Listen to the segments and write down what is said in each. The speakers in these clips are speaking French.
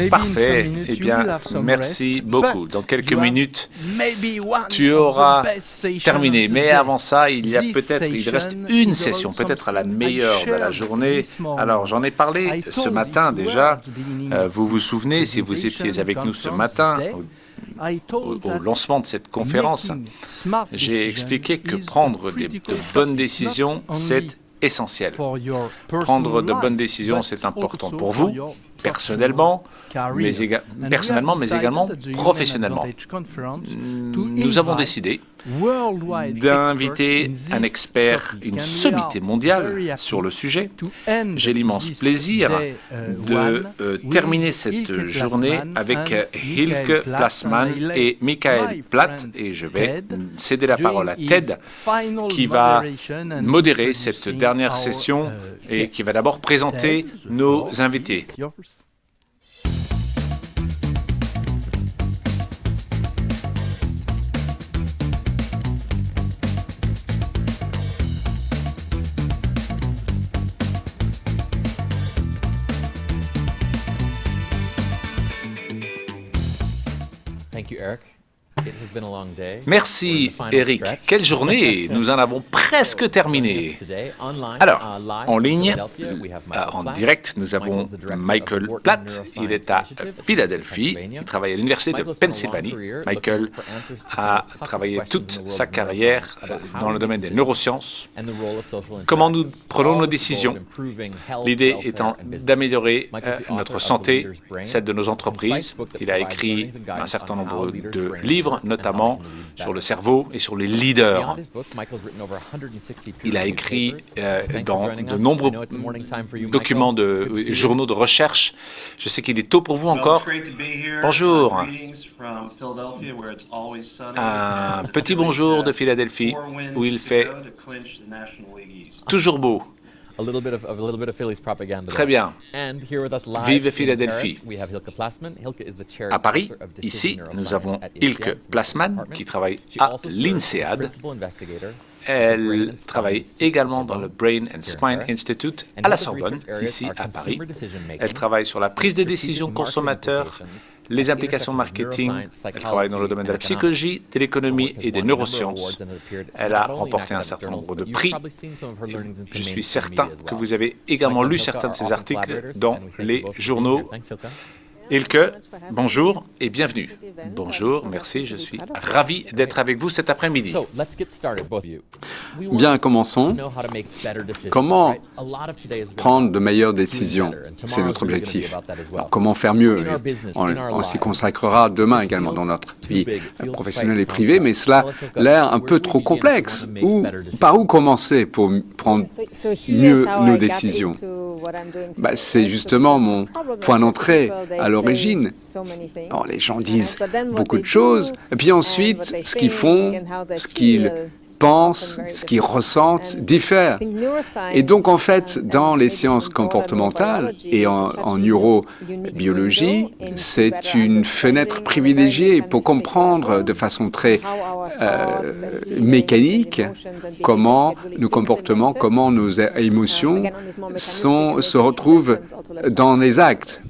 Parfait. Eh bien, merci beaucoup. Dans quelques minutes, tu auras terminé. Mais avant ça, il reste une session, peut-être la meilleure de la journée. Alors, j'en ai parlé ce matin déjà. Vous vous souvenez, si vous étiez avec nous ce matin, au lancement de cette conférence, j'ai expliqué que prendre de bonnes décisions, c'est essentiel. Prendre de bonnes décisions, c'est important pour vous, personnellement, mais également professionnellement. Nous avons décidé d'inviter un expert, une sommité mondiale sur le sujet. J'ai l'immense plaisir de terminer cette journée avec Hilke Plasman et Michael Platt, et je vais céder la parole à Ted, qui va modérer cette dernière session et qui va d'abord présenter nos invités. Merci, Eric. Quelle journée! Nous en avons presque terminé. Alors, en ligne, en direct, nous avons Michael Platt. Il est à Philadelphie. Il travaille à l'Université de Pennsylvanie. Michael a travaillé toute sa carrière dans le domaine des neurosciences. Comment nous prenons nos décisions? L'idée étant d'améliorer notre santé, celle de nos entreprises. Il a écrit un certain nombre de livres, notamment sur le cerveau et sur les leaders. Il a écrit dans de nombreux documents de journaux de recherche. Je sais qu'il est tôt pour vous encore. Bonjour. Un petit bonjour de Philadelphie, où il fait toujours beau. Très bien. Vive Philadelphie. À Paris, ici, nous avons Hilke Plasman qui travaille à l'INSEAD. Elle travaille également dans le Brain and Spine Institute à la Sorbonne, ici à Paris. Elle travaille sur la prise de décision consommateur, les implications marketing. Elle travaille dans le domaine de la psychologie, de l'économie et des neurosciences. Elle a remporté un certain nombre de prix. Je suis certain que vous avez également lu certains de ses articles dans les journaux. Hilke, bonjour et bienvenue. Bonjour, merci, je suis ravi d'être avec vous cet après-midi. Bien, commençons. Comment prendre de meilleures décisions? C'est notre objectif. Alors, comment faire mieux? On s'y consacrera demain également dans notre vie professionnelle et privée, mais cela a l'air un peu trop complexe. Par où commencer pour prendre mieux nos décisions? C'est justement mon point d'entrée à l'origine. Alors, les gens disent beaucoup de choses, et puis ensuite, ce qu'ils font, ce qu'ils pensent, ce qu'ils ressentent diffère. Et donc, en fait, dans les sciences comportementales et en neurobiologie, c'est une fenêtre privilégiée pour comprendre de façon très mécanique comment nos comportements, comment nos émotions se retrouvent dans les actes.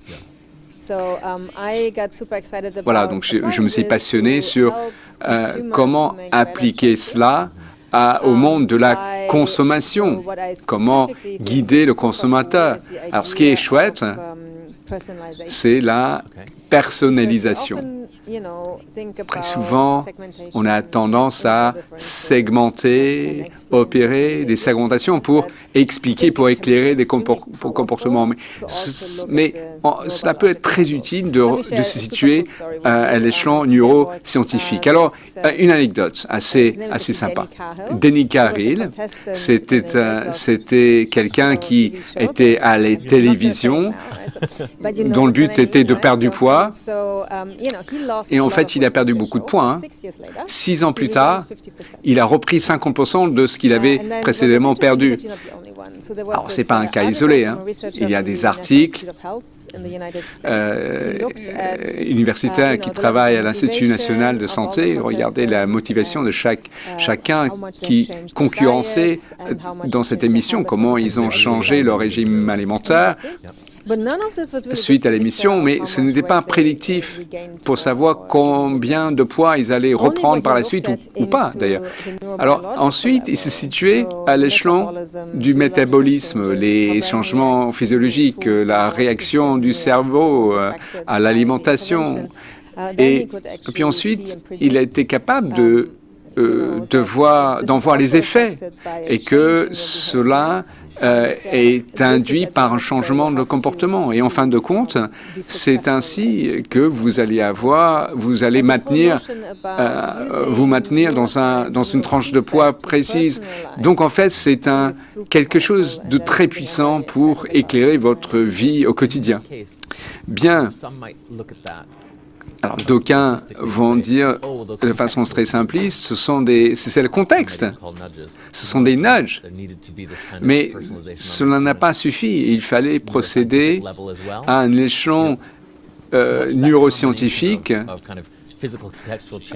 Voilà, donc je me suis passionné sur comment appliquer cela au monde de la consommation, comment guider le consommateur. Alors, ce qui est chouette, c'est la personnalisation. Très souvent, on a tendance à segmenter, opérer des segmentations pour expliquer, pour éclairer des comportements. Mais cela peut être très utile de se situer à l'échelon neuroscientifique. Alors, une anecdote assez sympa. Denny Carrill, c'était quelqu'un qui était à la télévision, dont le but était de perdre du poids. Et en fait, il a perdu beaucoup de points. 6 ans plus tard, il a repris 50% de ce qu'il avait précédemment perdu. Alors, ce n'est pas un cas isolé. Il y a des articles universitaires qui travaillent à l'Institut national de santé. Regardez la motivation de chacun qui concurrençait dans cette émission, comment ils ont changé leur régime alimentaire. suite à l'émission, mais ce n'était pas prédictif pour savoir combien de poids ils allaient reprendre par la suite, ou pas d'ailleurs. Alors ensuite, ils se situaient à l'échelon du métabolisme, les changements physiologiques, la réaction du cerveau à l'alimentation. Et puis ensuite, il a été capable d'en voir les effets et que cela est induit par un changement de comportement. Et en fin de compte, c'est ainsi que vous allez vous maintenir dans une tranche de poids précise. Donc en fait, c'est quelque chose de très puissant pour éclairer votre vie au quotidien. Bien. Alors, d'aucuns vont dire de façon très simpliste, c'est le contexte, ce sont des nudges. Mais cela n'a pas suffi. Il fallait procéder à un échelon neuroscientifique.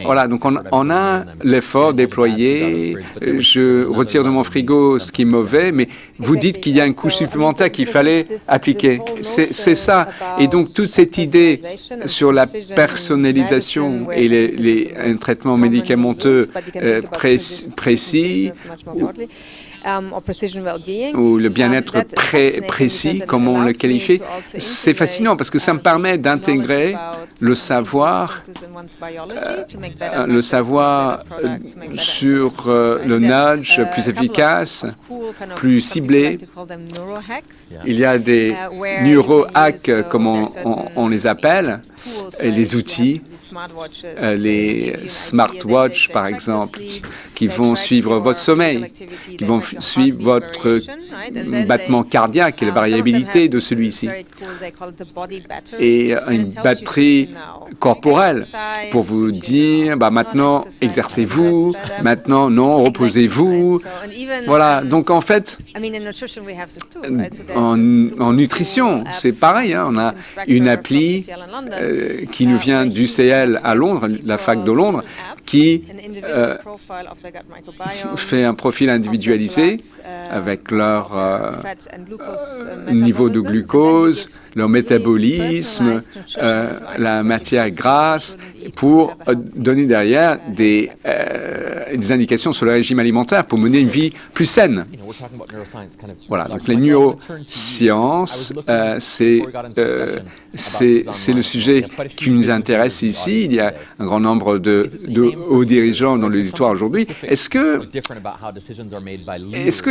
Voilà, donc on a l'effort déployé, je retire de mon frigo ce qui est mauvais, mais vous dites qu'il y a une couche supplémentaire qu'il fallait appliquer. C'est ça. Et donc toute cette idée sur la personnalisation et un traitement médicamenteux précis, ou le bien-être précis, comme on le qualifie, c'est fascinant parce que ça me permet d'intégrer le savoir sur le nudge plus efficace, plus ciblé. Il y a des neuro-hacks, comme on les appelle, et les outils, les smartwatches par exemple, qui vont suivre votre sommeil, qui vont suivre votre battement cardiaque et la variabilité de celui-ci. Et une batterie corporelle pour vous dire, maintenant exercez-vous, maintenant non, reposez-vous. Voilà, donc en fait, en nutrition, c'est pareil, on a une appli qui nous vient d'UCL à Londres, la fac de Londres, qui fait un profil individualisé avec leur niveau de glucose, leur métabolisme, la matière grasse, pour donner derrière des indications sur le régime alimentaire pour mener une vie plus saine. Voilà, donc les neurosciences, c'est le sujet qui nous intéresse ici. Il y a un grand nombre de hauts dirigeants dans l'auditoire aujourd'hui. Est-ce que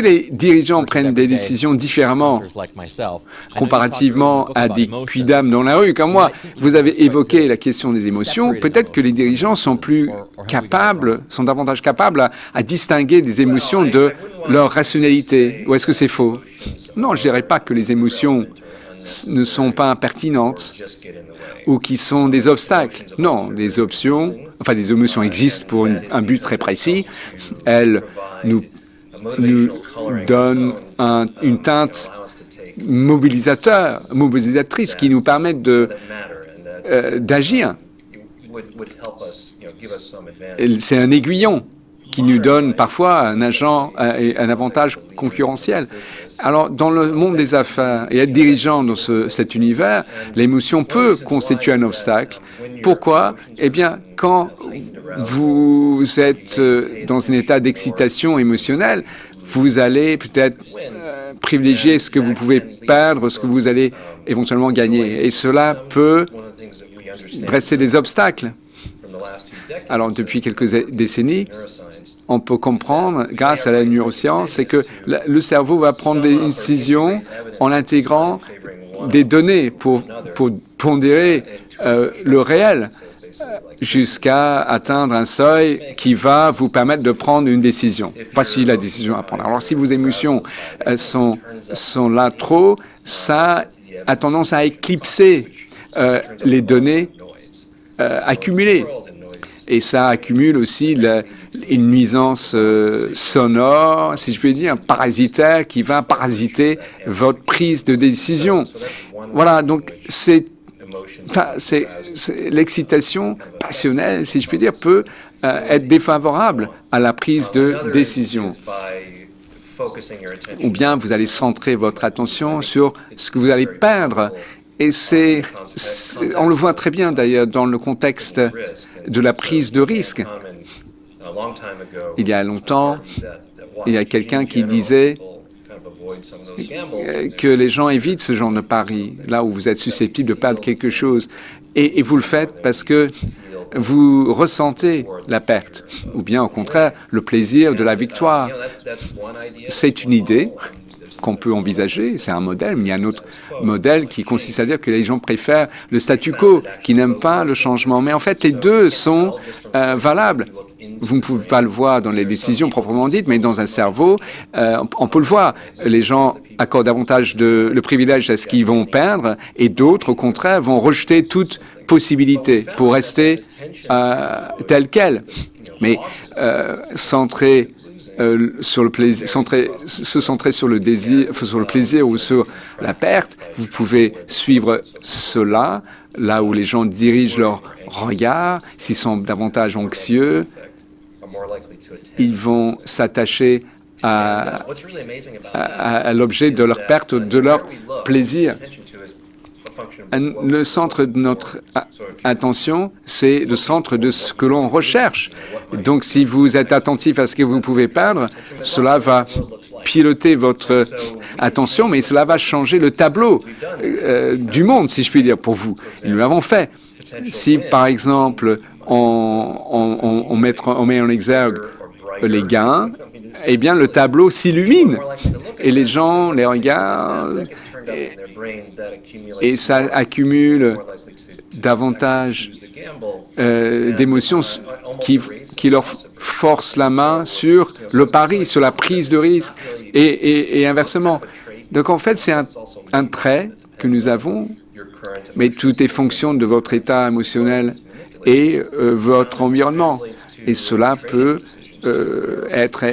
les dirigeants prennent des décisions différemment comparativement à des quidams dans la rue? Comme moi, vous avez évoqué la question des émotions. Peut-être que les dirigeants sont davantage capables à distinguer des émotions de leur rationalité. Ou est-ce que c'est faux? Non, je ne dirais pas que les émotions ne sont pas impertinentes ou qui sont des obstacles. Non, des émotions existent pour un but très précis. Elles nous donnent une teinte mobilisatrice qui nous permet d'agir. C'est un aiguillon qui nous donne parfois un avantage concurrentiel. Alors, dans le monde des affaires et être dirigeant dans cet univers, l'émotion peut constituer un obstacle. Pourquoi? Eh bien, quand vous êtes dans un état d'excitation émotionnelle, vous allez peut-être privilégier ce que vous pouvez perdre, ce que vous allez éventuellement gagner. Et cela peut dresser des obstacles. Alors, depuis quelques décennies, on peut comprendre, grâce à la neuroscience, c'est que le cerveau va prendre des décisions en intégrant des données pour pondérer le réel jusqu'à atteindre un seuil qui va vous permettre de prendre une décision. Voici la décision à prendre. Alors, si vos émotions sont là trop, ça a tendance à éclipser les données accumulées. Et ça accumule aussi une nuisance sonore, si je puis dire, parasitaire, qui va parasiter votre prise de décision. Voilà, donc l'excitation passionnelle, si je puis dire, peut être défavorable à la prise de décision. ou bien vous allez centrer votre attention sur ce que vous allez perdre. Et on le voit très bien d'ailleurs dans le contexte de la prise de risque. Il y a longtemps, il y a quelqu'un qui disait que les gens évitent ce genre de paris, là où vous êtes susceptible de perdre quelque chose. Et vous le faites parce que vous ressentez la perte, ou bien au contraire, le plaisir de la victoire. C'est une idée qu'on peut envisager, c'est un modèle, mais il y a un autre modèle qui consiste à dire que les gens préfèrent le statu quo, qui n'aiment pas le changement. Mais en fait, les deux sont valables. Vous ne pouvez pas le voir dans les décisions proprement dites, mais dans un cerveau, on peut le voir. Les gens accordent davantage le privilège à ce qu'ils vont perdre, et d'autres, au contraire, vont rejeter toute possibilité pour rester tel quel. Mais sur le plaisir, se centrer sur le désir, sur le plaisir ou sur la perte, vous pouvez suivre cela, là où les gens dirigent leur regard, s'ils sont davantage anxieux, ils vont s'attacher à l'objet de leur perte, de leur plaisir. Le centre de notre attention, c'est le centre de ce que l'on recherche. Donc, si vous êtes attentif à ce que vous pouvez perdre, cela va piloter votre attention, mais cela va changer le tableau du monde, si je puis dire, pour vous. Nous l'avons fait. Si, par exemple, on met en exergue les gains, eh bien, le tableau s'illumine et les gens les regardent et ça accumule davantage d'émotions qui leur forcent la main sur le pari, sur la prise de risque et inversement. Donc, en fait, c'est un trait que nous avons, mais tout est fonction de votre état émotionnel et votre environnement. Et cela peut être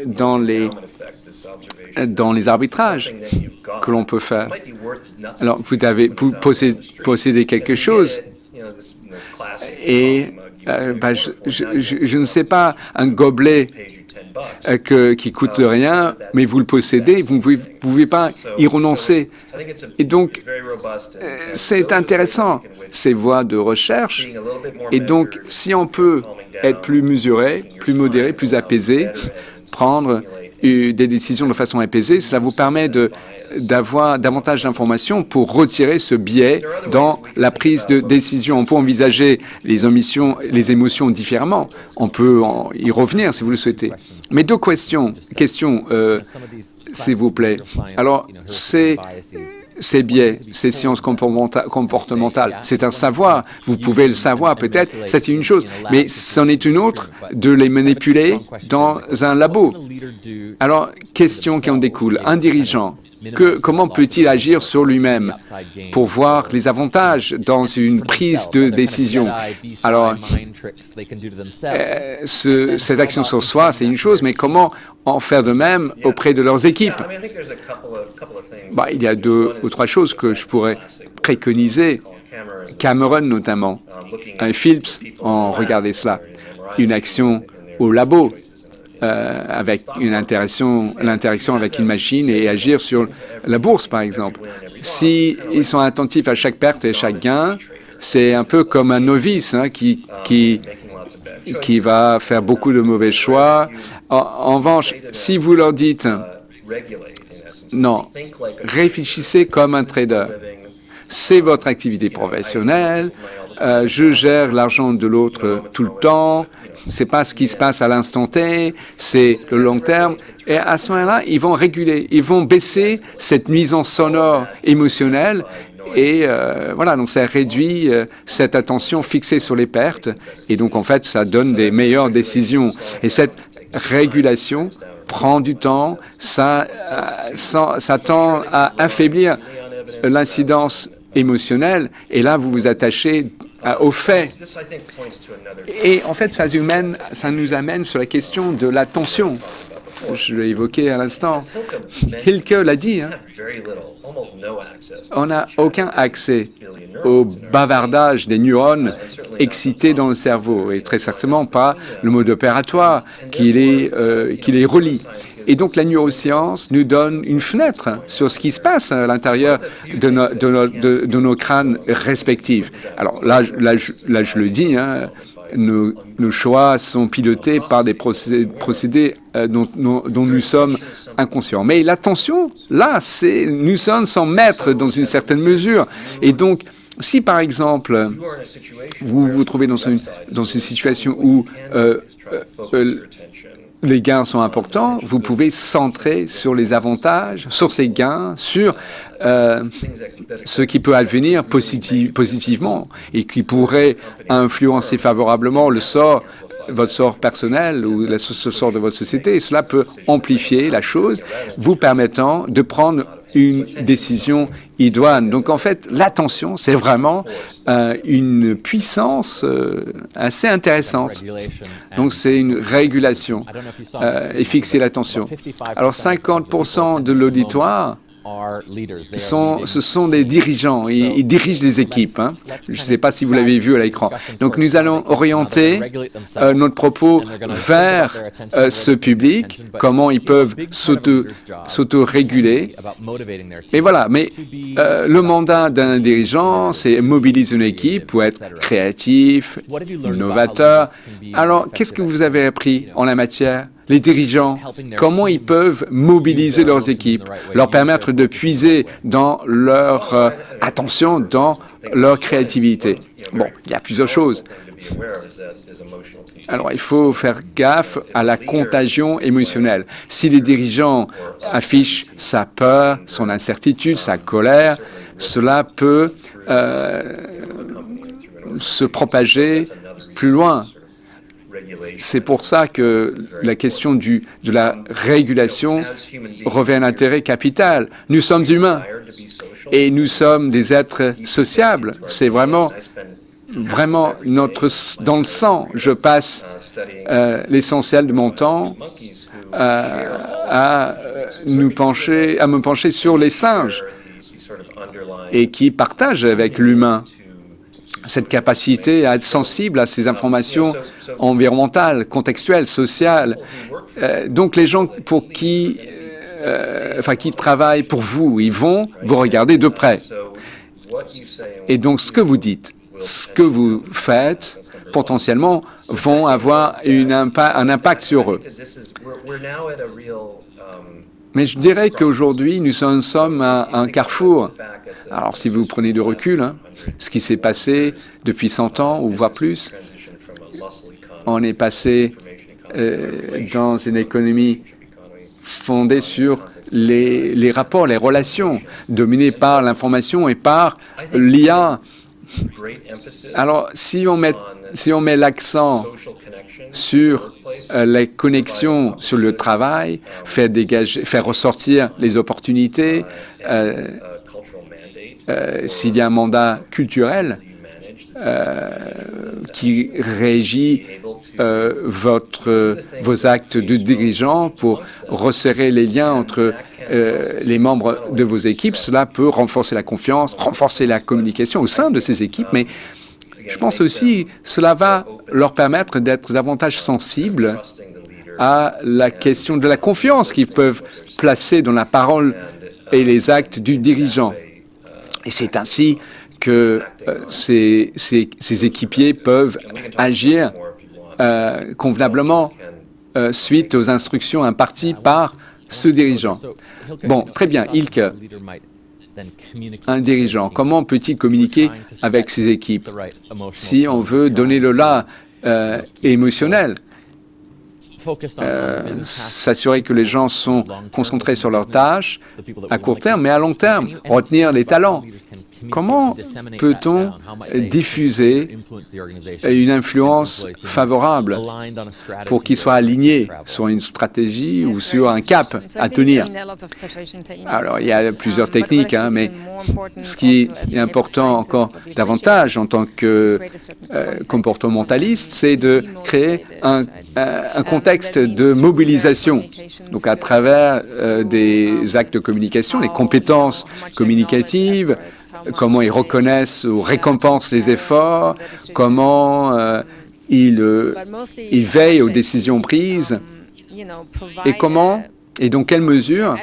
dans les arbitrages que l'on peut faire. Alors, vous possédez quelque chose et je ne sais pas, un gobelet qui coûte rien, mais vous le possédez, vous ne pouvez pas y renoncer. Et donc, c'est intéressant, ces voies de recherche. Et donc, si on peut être plus mesuré, plus modéré, plus apaisé, prendre des décisions de façon apaisée, cela vous permet d'avoir davantage d'informations pour retirer ce biais dans la prise de décision. On peut envisager les émotions différemment. On peut y revenir si vous le souhaitez. Mais deux questions, s'il vous plaît. Alors, ces biais, ces sciences comportementales, c'est un savoir. Vous pouvez le savoir peut-être, c'est une chose. Mais c'en est une autre de les manipuler dans un labo. Alors, question qui en découle. Un dirigeant, comment peut-il agir sur lui-même pour voir les avantages dans une prise de décision? Alors, cette action sur soi, c'est une chose, mais comment en faire de même auprès de leurs équipes? Il y a deux ou trois choses que je pourrais préconiser. Cameron, notamment. Phillips ont regardé cela. Une action au labo, avec l'interaction avec une machine et agir sur la bourse, par exemple. S'ils sont attentifs à chaque perte et chaque gain, c'est un peu comme un novice qui va faire beaucoup de mauvais choix. En revanche, si vous leur dites non, réfléchissez comme un trader. C'est votre activité professionnelle. Je gère l'argent de l'autre tout le temps. C'est pas ce qui se passe à l'instant T, c'est le long terme. Et à ce moment-là, ils vont réguler, ils vont baisser cette nuisance sonore émotionnelle. Et voilà, donc ça réduit cette attention fixée sur les pertes. Et donc, en fait, ça donne des meilleures décisions. Et cette régulation prend du temps, ça tend à affaiblir l'incidence émotionnelle. Et là, vous vous attachez aux faits. Et en fait, ça nous amène sur la question de l'attention. Je l'ai évoqué à l'instant. Hilke l'a dit, on n'a aucun accès au bavardage des neurones excités dans le cerveau, et très certainement pas le mode opératoire qui les relie. Et donc la neuroscience nous donne une fenêtre sur ce qui se passe à l'intérieur de nos crânes respectifs. Alors là, je le dis, hein, nos choix sont pilotés par des procédés dont nous sommes inconscients. Mais l'attention, là, nous sommes sans maître dans une certaine mesure. Et donc, si par exemple, vous vous trouvez dans une situation où les gains sont importants, vous pouvez centrer sur les avantages, sur ces gains, sur ce qui peut advenir positivement et qui pourrait influencer favorablement votre sort personnel ou le sort de votre société. Et cela peut amplifier la chose, vous permettant de prendre une décision idoine. Donc en fait, l'attention, c'est vraiment une puissance assez intéressante. Donc c'est une régulation et fixer l'attention. Alors 50% de l'auditoire ce sont des dirigeants, ils dirigent des équipes. Hein. Je ne sais pas si vous l'avez vu à l'écran. Donc nous allons orienter notre propos vers ce public, comment ils peuvent s'auto-réguler. Et voilà, mais le mandat d'un dirigeant, c'est mobiliser une équipe pour être créatif, innovateur. Alors, qu'est-ce que vous avez appris en la matière ? Les dirigeants, comment ils peuvent mobiliser leurs équipes, leur permettre de puiser dans leur attention, dans leur créativité. Bon, il y a plusieurs choses. Alors, il faut faire gaffe à la contagion émotionnelle. Si les dirigeants affichent sa peur, son incertitude, sa colère, cela peut se propager plus loin. C'est pour ça que la question de la régulation revêt un intérêt capital. Nous sommes humains et nous sommes des êtres sociables. C'est vraiment dans le sang. Je passe l'essentiel de mon temps à me pencher sur les singes et qui partagent avec l'humain cette capacité à être sensible à ces informations environnementales, contextuelles, sociales. Donc les gens qui travaillent pour vous, ils vont vous regarder de près. Et donc ce que vous dites, ce que vous faites, potentiellement, vont avoir un impact sur eux. Mais je dirais qu'aujourd'hui, nous sommes à un carrefour. Alors, si vous prenez du recul, hein, ce qui s'est passé depuis 100 ans, ou voire plus, on est passé dans une économie fondée sur les rapports, les relations, dominées par l'information et par l'IA. Alors, si on met l'accent sur les connexions sur le travail, faire ressortir les opportunités, s'il y a un mandat culturel qui régit vos actes de dirigeant pour resserrer les liens entre les membres de vos équipes, cela peut renforcer la confiance, renforcer la communication au sein de ces équipes, mais je pense aussi que cela va leur permettre d'être davantage sensibles à la question de la confiance qu'ils peuvent placer dans la parole et les actes du dirigeant. Et c'est ainsi que ces équipiers peuvent agir convenablement suite aux instructions imparties par ce dirigeant. Bon, très bien, Ilke. Un dirigeant, comment peut-il communiquer avec ses équipes si on veut donner le là émotionnel, s'assurer que les gens sont concentrés sur leurs tâches à court terme, mais à long terme, retenir les talents. Comment peut-on diffuser une influence favorable pour qu'ils soient alignés sur une stratégie ou sur un cap à tenir? Alors, il y a plusieurs techniques, hein, mais ce qui est important encore davantage en tant que comportementaliste, c'est de créer un contexte de mobilisation. Donc, à travers des actes de communication, les compétences communicatives, comment ils reconnaissent ou récompensent les efforts, comment ils veillent aux décisions prises et comment Et dans quelle mesure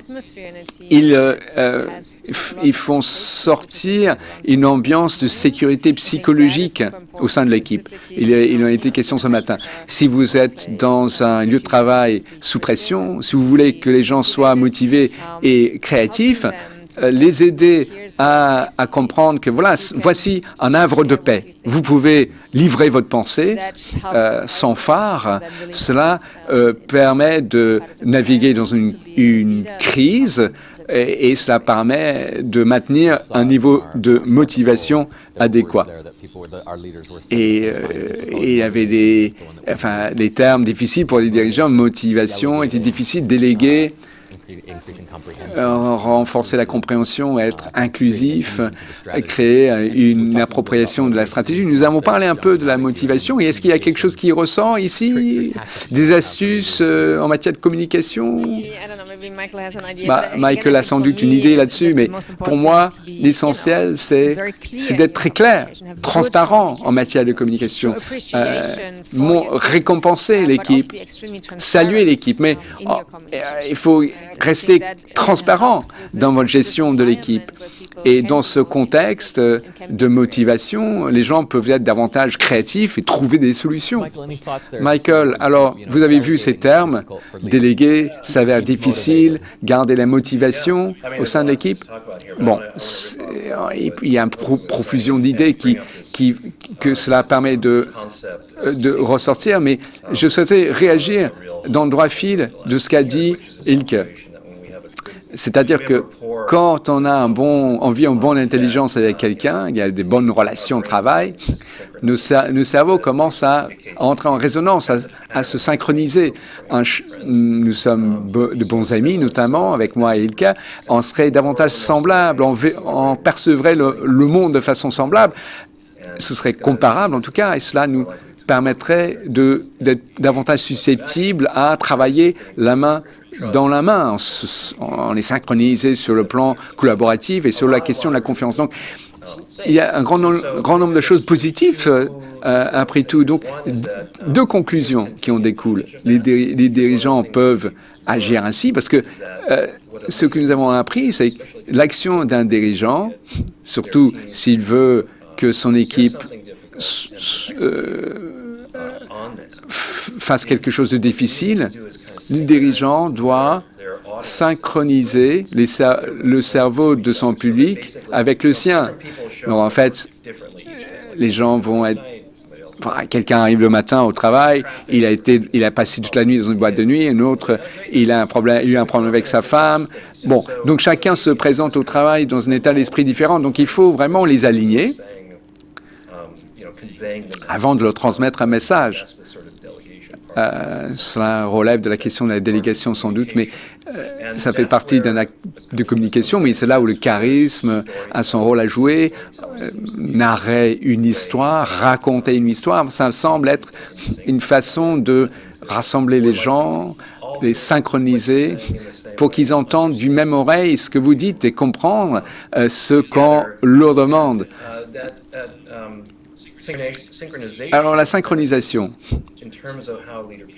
ils font sortir une ambiance de sécurité psychologique au sein de l'équipe. Il en a été question ce matin. Si vous êtes dans un lieu de travail sous pression, si vous voulez que les gens soient motivés et créatifs, les aider à comprendre que voici un havre de paix. Vous pouvez livrer votre pensée sans phare. Cela permet de naviguer dans une crise et cela permet de maintenir un niveau de motivation adéquat. Et il y avait des termes difficiles pour les dirigeants. Motivation était difficile, déléguer, renforcer la compréhension, être inclusif, créer une appropriation de la stratégie. Nous avons parlé un peu de la motivation. Et est-ce qu'il y a quelque chose qui ressort ici? Des astuces en matière de communication? Michael a sans doute une idée là-dessus, mais pour moi, l'essentiel, c'est d'être très clair, transparent en matière de communication, récompenser l'équipe, saluer l'équipe, mais il faut rester transparent dans votre gestion de l'équipe. Et dans ce contexte de motivation, les gens peuvent être davantage créatifs et trouver des solutions. Michael, alors, vous avez vu ces termes, déléguer, s'avère difficile, garder la motivation au sein de l'équipe. Bon, il y a une profusion d'idées que cela permet de ressortir, mais je souhaitais réagir dans le droit fil de ce qu'a dit Ilke. C'est-à-dire que quand on vit en bonne intelligence avec quelqu'un, il y a des bonnes relations de travail, nos cerveaux commencent à entrer en résonance, à se synchroniser. Nous sommes de bons amis, notamment avec moi et Ilka, on serait davantage semblables, on percevrait le monde de façon semblable. Ce serait comparable en tout cas, et cela nous permettrait d'être davantage susceptibles à travailler la main dans la main. On est synchronisé sur le plan collaboratif et sur la question de la confiance. Donc, il y a un grand nombre de choses positives après tout. Donc, deux conclusions qui en découlent. Les dirigeants peuvent agir ainsi parce que ce que nous avons appris, c'est que l'action d'un dirigeant, surtout s'il veut que son équipe fasse quelque chose de difficile, le dirigeant doit synchroniser le cerveau de son public avec le sien. Donc, en fait, les gens vont être... Quelqu'un arrive le matin au travail, il a passé toute la nuit dans une boîte de nuit, un autre, il a eu un problème avec sa femme. Bon, donc chacun se présente au travail dans un état d'esprit différent. Donc, il faut vraiment les aligner avant de leur transmettre un message. Cela relève de la question de la délégation sans doute, mais ça fait partie d'un acte de communication, mais c'est là où le charisme a son rôle à jouer. Narrer une histoire, raconter une histoire, ça semble être une façon de rassembler les gens, les synchroniser pour qu'ils entendent du même oreille ce que vous dites et comprendre ce qu'on leur demande. Alors, la synchronisation.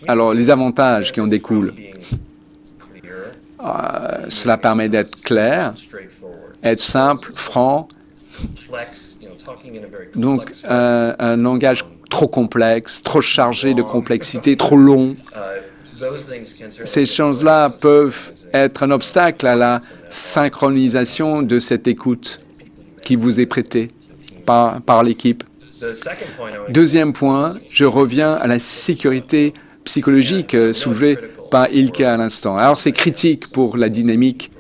Alors, les avantages qui en découlent. Cela permet d'être clair, être simple, franc. Donc, un langage trop complexe, trop chargé de complexité, trop long. Ces choses-là peuvent être un obstacle à la synchronisation de cette écoute qui vous est prêtée par l'équipe. Deuxième point, je reviens à la sécurité psychologique soulevée par Ilke à l'instant. Alors, c'est critique pour la dynamique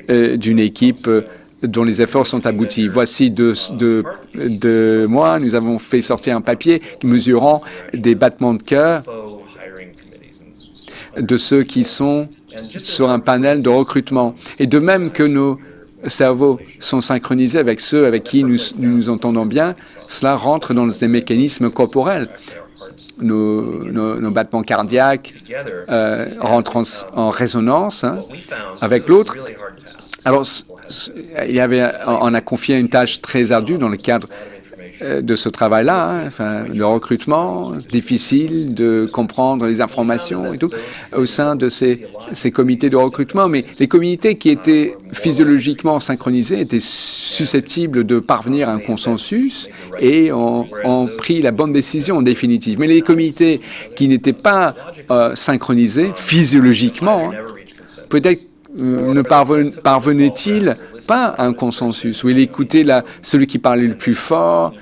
d'une équipe dont les efforts sont aboutis. Voici deux mois, nous avons fait sortir un papier mesurant des battements de cœur de ceux qui sont sur un panel de recrutement. Et de même que nos cerveaux sont synchronisés avec ceux avec qui nous nous entendons bien, cela rentre dans ces mécanismes corporels. Nos battements cardiaques rentrent en résonance avec l'autre. Alors, on a confié une tâche très ardue dans le cadre de ce travail-là, hein, enfin, le recrutement, c'est difficile de comprendre les informations et tout, au sein de ces comités de recrutement. Mais les comités qui étaient physiologiquement synchronisés étaient susceptibles de parvenir à un consensus et ont pris la bonne décision en définitive. Mais les comités qui n'étaient pas synchronisés physiologiquement, hein, peut-être ne parvenait-il pas à un consensus, où il écoutait celui qui parlait le plus fort,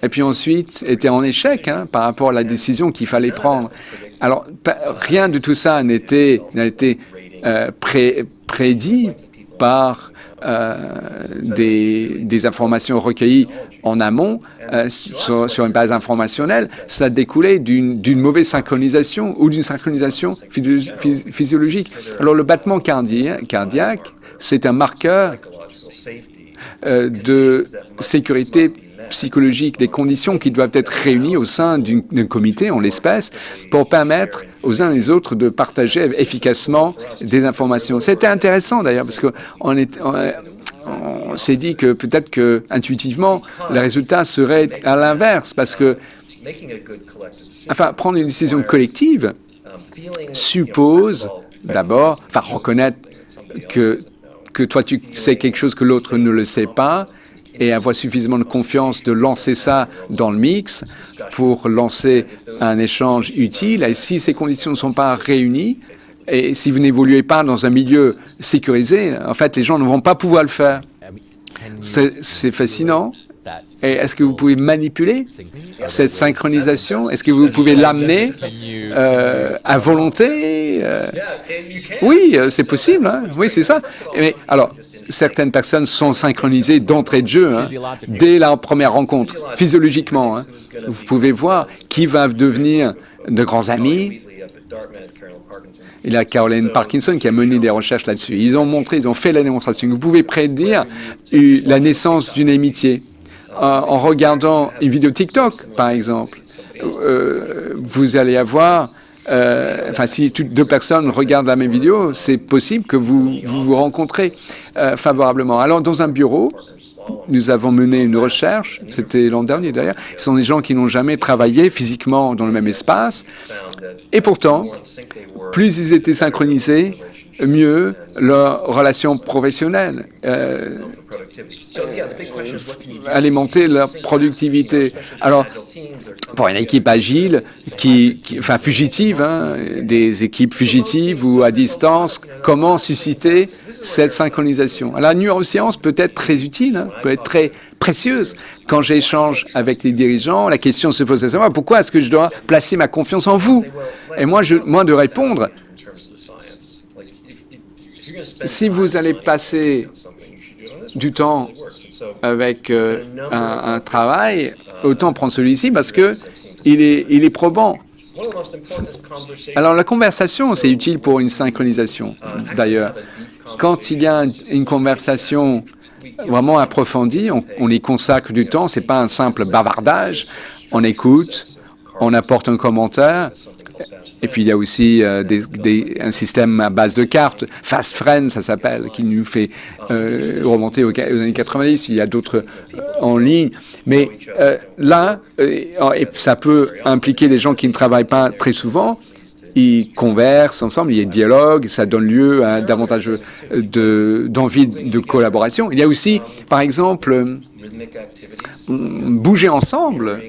et puis ensuite était en échec par rapport à la décision qu'il fallait prendre. Alors, rien de tout ça n'a été prédit par des informations recueillies en amont sur une base informationnelle. Ça découlait d'une mauvaise synchronisation ou d'une synchronisation physiologique. Alors le battement cardiaque, c'est un marqueur de sécurité psychologique, des conditions qui doivent être réunies au sein d'un comité, en l'espèce, pour permettre aux uns et aux autres de partager efficacement des informations. C'était intéressant d'ailleurs, parce qu'on s'est dit que peut-être que intuitivement, le résultat serait à l'inverse, parce que prendre une décision collective suppose d'abord, reconnaître que toi tu sais quelque chose que l'autre ne le sait pas, et avoir suffisamment de confiance de lancer ça dans le mix pour lancer un échange utile. Et si ces conditions ne sont pas réunies, et si vous n'évoluez pas dans un milieu sécurisé, en fait, les gens ne vont pas pouvoir le faire. C'est fascinant. Et est-ce que vous pouvez manipuler cette synchronisation? Est-ce que vous pouvez l'amener à volonté? Oui, c'est possible. Hein? Oui, c'est ça. Mais alors, certaines personnes sont synchronisées d'entrée de jeu, dès la première rencontre, physiologiquement. Vous pouvez voir qui va devenir de grands amis. Il y a Caroline Parkinson qui a mené des recherches là-dessus. Ils ont fait la démonstration. Vous pouvez prédire la naissance d'une amitié. En regardant une vidéo TikTok, par exemple, vous allez avoir, si deux personnes regardent la même vidéo, c'est possible que vous vous rencontrez favorablement. Alors, dans un bureau, nous avons mené une recherche, c'était l'an dernier d'ailleurs, ce sont des gens qui n'ont jamais travaillé physiquement dans le même espace, et pourtant, plus ils étaient synchronisés, mieux leur relation professionnelle, alimenter leur productivité. Alors, pour une équipe agile, fugitive, des équipes fugitives ou à distance, comment susciter cette synchronisation? La neuroscience peut être très utile, peut être très précieuse. Quand j'échange avec les dirigeants, la question se pose à savoir pourquoi est-ce que je dois placer ma confiance en vous? Et moi de répondre, si vous allez passer du temps avec un travail, autant prendre celui-ci parce que il est probant. Alors la conversation, c'est utile pour une synchronisation. D'ailleurs, quand il y a une conversation vraiment approfondie, on y consacre du temps. C'est pas un simple bavardage. On écoute, on apporte un commentaire. Et puis, il y a aussi un système à base de cartes, Fast Friends, ça s'appelle, qui nous fait remonter aux années 90. Il y a d'autres en ligne. Mais là, et ça peut impliquer des gens qui ne travaillent pas très souvent. Ils conversent ensemble, il y a un dialogue, ça donne lieu à davantage d'envie de collaboration. Il y a aussi, par exemple, bouger ensemble,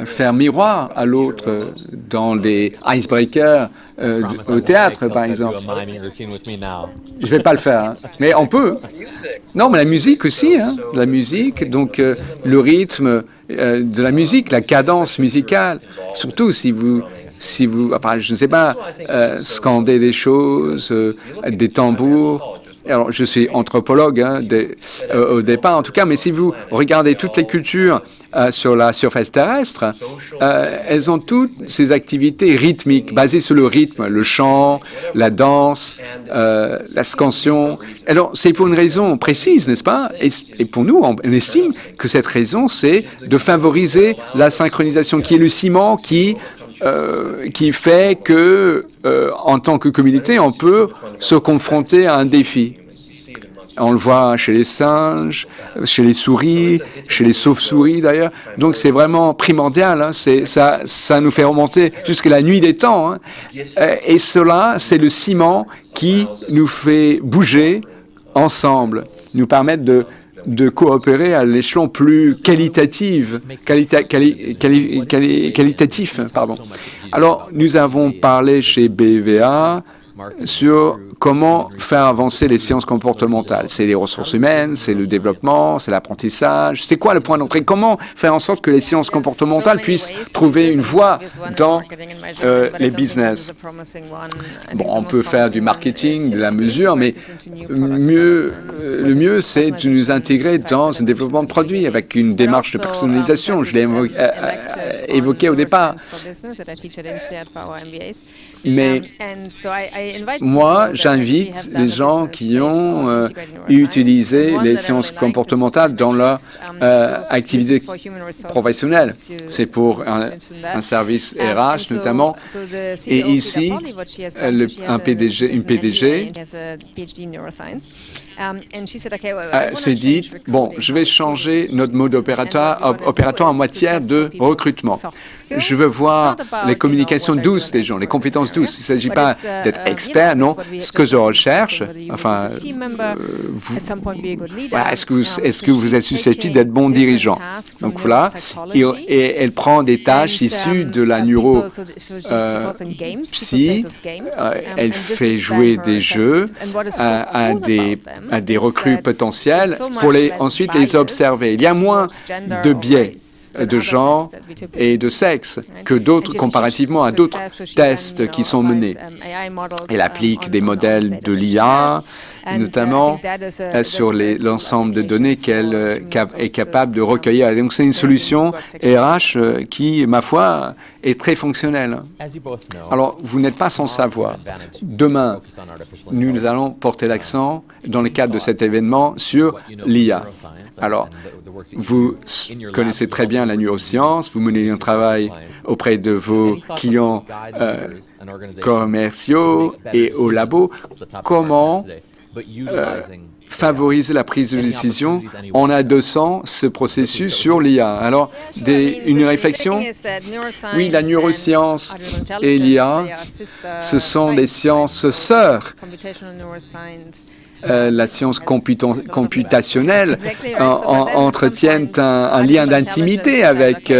faire miroir à l'autre dans des icebreakers au théâtre, par exemple. Je ne vais pas le faire, mais on peut. Non, mais la musique aussi, la musique, donc le rythme de la musique, la cadence musicale, surtout si vous, je ne sais pas, scandez des choses, des tambours. Alors, je suis anthropologue au départ, en tout cas, mais si vous regardez toutes les cultures sur la surface terrestre, elles ont toutes ces activités rythmiques, basées sur le rythme, le chant, la danse, la scansion. Alors, c'est pour une raison précise, n'est-ce pas? Et pour nous, on estime que cette raison, c'est de favoriser la synchronisation, qui est le ciment qui fait que, en tant que communauté, on peut se confronter à un défi. On le voit chez les singes, chez les souris, chez les chauves-souris d'ailleurs. Donc c'est vraiment primordial. Hein. Ça nous fait remonter jusqu'à la nuit des temps. Hein. Et cela, c'est le ciment qui nous fait bouger ensemble, nous permettre de coopérer à l'échelon plus qualitatif. Pardon. Alors, nous avons parlé chez BVA sur comment faire avancer les sciences comportementales. C'est les ressources humaines, c'est le développement, c'est l'apprentissage. C'est quoi le point d'entrée? Comment faire en sorte que les sciences comportementales puissent trouver une voie dans les business? Bon, on peut faire du marketing, de la mesure, mais le mieux, c'est de nous intégrer dans un développement de produits avec une démarche de personnalisation. Je l'ai évoqué au départ. Mais moi, j'invite les gens qui ont utilisé les sciences comportementales dans leur activité professionnelle. C'est pour un service RH notamment. Et ici, une PDG s'est dit, bon, je vais changer notre mode opératoire en matière de recrutement. Je veux voir les communications douces des gens, les compétences douces. Il ne s'agit pas d'être expert, non. Ce que je recherche, enfin, est-ce que vous êtes susceptible d'être bon dirigeant? Donc voilà, et elle prend des tâches issues de la neuropsy, elle fait jouer des jeux à des recrues potentielles pour ensuite les observer. Il y a moins de biais de genre et de sexe que d'autres, comparativement à d'autres tests qui sont menés. Elle applique des modèles de l'IA, notamment sur l'ensemble de données qu'elle est capable de recueillir. Donc c'est une solution RH qui, ma foi, est très fonctionnelle. Alors, vous n'êtes pas sans savoir. Demain, nous allons porter l'accent, dans le cadre de cet événement, sur l'IA. Alors, vous connaissez très bien la neuroscience, vous menez un travail auprès de vos clients commerciaux et au labo. Comment favoriser la prise de décision en adossant ce processus sur l'IA. Alors, une réflexion? Oui, la neuroscience et l'IA, ce sont des sciences sœurs. La science computationnelle entretiennent un lien d'intimité avec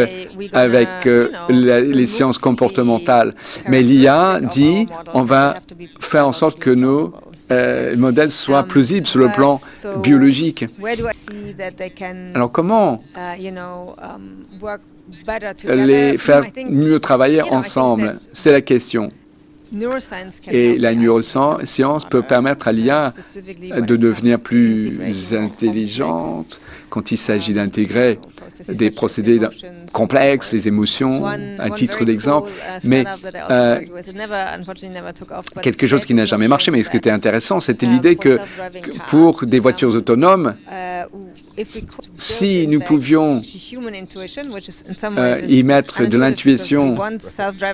les sciences comportementales. Mais l'IA dit, on va faire en sorte que nos modèles soient plausibles sur le plan biologique. Alors comment les faire mieux travailler ensemble? C'est la question. Et la neuroscience peut permettre à l'IA de devenir plus intelligente quand il s'agit d'intégrer des procédés complexes, les émotions, à titre d'exemple. Mais quelque chose qui n'a jamais marché, mais ce qui était intéressant, c'était l'idée que pour des voitures autonomes, si nous pouvions y mettre de l'intuition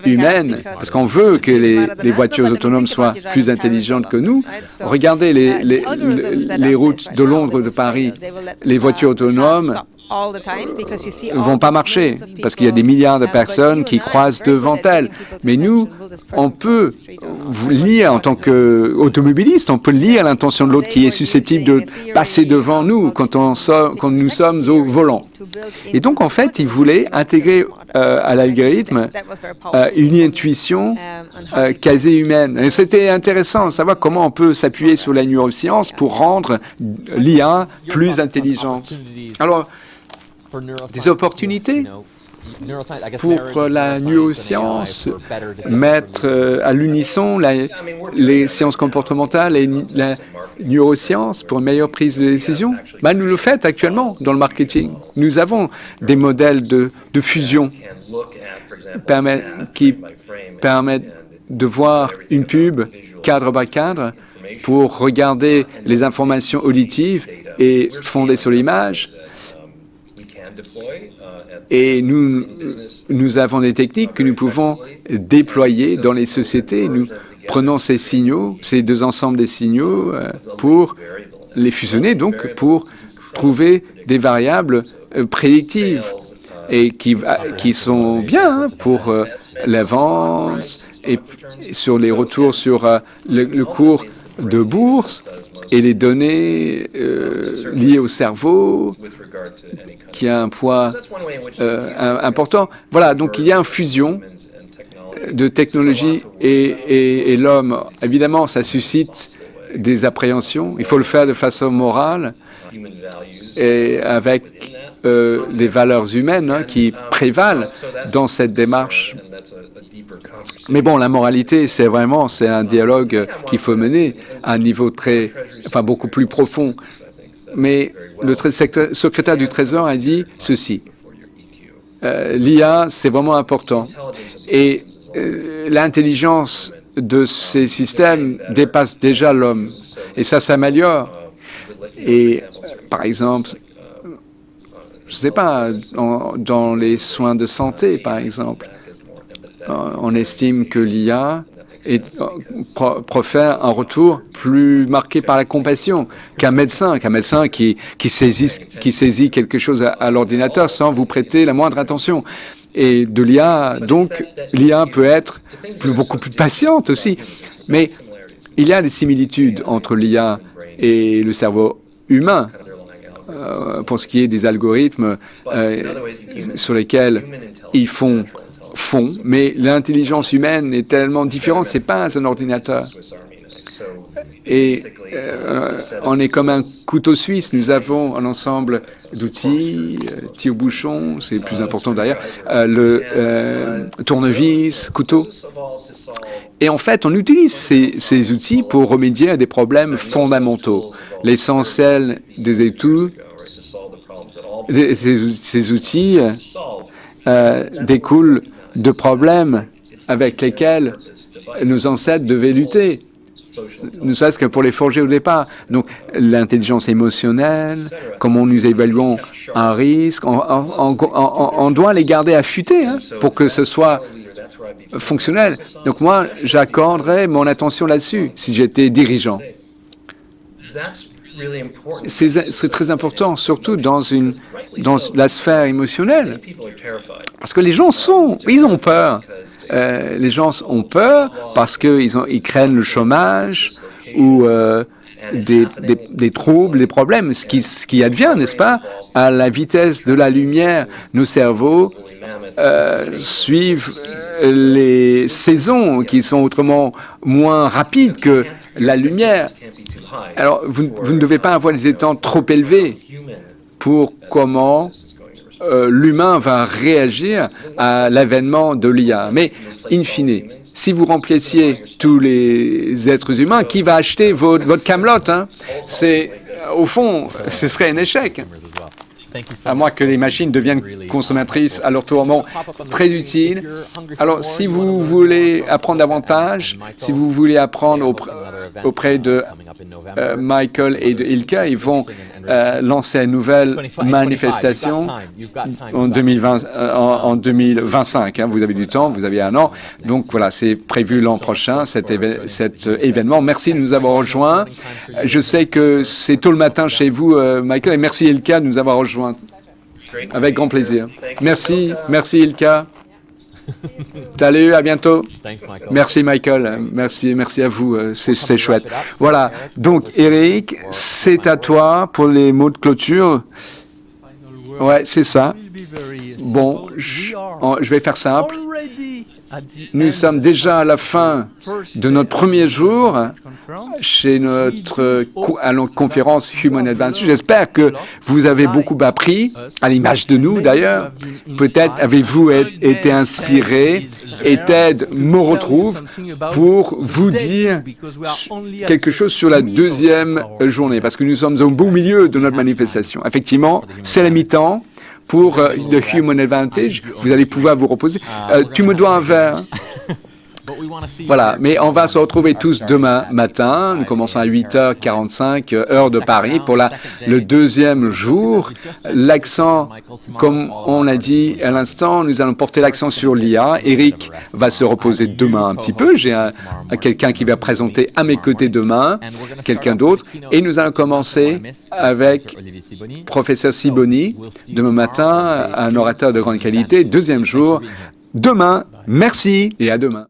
humaine, parce qu'on veut que les voitures autonomes soient plus intelligentes que nous, regardez les routes de Londres, de Paris, les voitures autonomes ne vont pas marcher parce qu'il y a des milliards de personnes qui croisent devant elles. Mais nous, on peut lire en tant qu'automobiliste, on peut lire l'intention de l'autre qui est susceptible de passer devant nous quand nous sommes au volant. Et donc, en fait, ils voulaient intégrer à l'algorithme une intuition quasi humaine. Et c'était intéressant de savoir comment on peut s'appuyer sur la neuroscience pour rendre l'IA plus intelligente. Alors, des opportunités pour la neuroscience, mettre à l'unisson les sciences comportementales et la neuroscience pour une meilleure prise de décision. Nous le faisons actuellement dans le marketing. Nous avons des modèles de fusion qui permettent de voir une pub cadre par cadre pour regarder les informations auditives et fondées sur l'image. Et nous avons des techniques que nous pouvons déployer dans les sociétés. Nous prenons ces signaux, ces deux ensembles des signaux, pour les fusionner donc pour trouver des variables prédictives et qui sont bien pour la vente et sur les retours sur le cours de bourse et les données liées au cerveau, qui a un poids important. Voilà, donc il y a une fusion de technologie et l'homme. Évidemment, ça suscite des appréhensions. Il faut le faire de façon morale et avec les valeurs humaines qui prévalent dans cette démarche. Mais bon, la moralité, c'est un dialogue qu'il faut mener à un niveau beaucoup plus profond. Mais le secrétaire du Trésor a dit ceci. L'IA, c'est vraiment important. Et l'intelligence de ces systèmes dépasse déjà l'homme. Et ça s'améliore. Et par exemple, je ne sais pas, dans les soins de santé, par exemple, on estime que l'IA profère un retour plus marqué par la compassion qu'un médecin qui saisit quelque chose à l'ordinateur sans vous prêter la moindre attention. Et de l'IA, donc, l'IA peut être beaucoup plus patiente aussi. Mais il y a des similitudes entre l'IA et le cerveau humain pour ce qui est des algorithmes sur lesquels ils font, mais l'intelligence humaine est tellement différente, ce n'est pas un ordinateur. Et on est comme un couteau suisse, nous avons un ensemble d'outils, tire-bouchon, c'est plus important d'ailleurs, le tournevis, couteau. Et en fait, on utilise ces outils pour remédier à des problèmes fondamentaux. L'essentiel des études, ces outils découlent de problèmes avec lesquels nos ancêtres devaient lutter, ne serait-ce que pour les forger au départ. Donc, l'intelligence émotionnelle, comment nous évaluons un risque, on doit les garder affûtés pour que ce soit fonctionnel. Donc, moi, j'accorderais mon attention là-dessus si j'étais dirigeant. C'est très important, surtout dans la sphère émotionnelle, parce que les gens ils ont peur. Les gens ont peur parce qu'ils craignent le chômage ou des troubles, des problèmes, ce qui advient, n'est-ce pas, à la vitesse de la lumière. Nos cerveaux suivent les saisons qui sont autrement moins rapides que la lumière. Alors, vous ne devez pas avoir des attentes trop élevées pour comment l'humain va réagir à l'avènement de l'IA. Mais, in fine, si vous remplissiez tous les êtres humains, qui va acheter votre Camelot au fond, ce serait un échec. À moins que les machines deviennent consommatrices à leur tour. Bon, très utile. Alors, si vous voulez apprendre davantage, si vous voulez apprendre auprès de Michael et de Ilka, ils vont lancer une nouvelle manifestation en 2025. Vous avez du temps, vous avez un an. Donc voilà, c'est prévu l'an prochain, cet événement. Merci de nous avoir rejoints. Je sais que c'est tôt le matin chez vous, Michael, et merci Ilka de nous avoir rejoints. Avec grand plaisir. Merci Ilka. Salut, à bientôt. Merci Michael, merci à vous, c'est chouette. Voilà, donc Eric, c'est à toi pour les mots de clôture. Ouais, c'est ça. Bon, je vais faire simple. Nous sommes déjà à la fin de notre premier jour chez notre conférence Human Advantage. J'espère que vous avez beaucoup appris, à l'image de nous d'ailleurs. Peut-être avez-vous été inspiré et Ted me retrouve pour vous dire quelque chose sur la deuxième journée, parce que nous sommes au beau milieu de notre manifestation. Effectivement, c'est la mi-temps. Pour le Human Advantage, vous allez pouvoir vous reposer. Tu me dois un verre. Voilà, mais on va se retrouver tous demain matin. Nous commençons à 8h45, heure de Paris, pour le deuxième jour. L'accent, comme on l'a dit à l'instant, nous allons porter l'accent sur l'IA. Eric va se reposer demain un petit peu. J'ai quelqu'un qui va présenter à mes côtés demain, quelqu'un d'autre. Et nous allons commencer avec professeur Sibony, demain matin, un orateur de grande qualité. Deuxième jour, demain. Merci et à demain.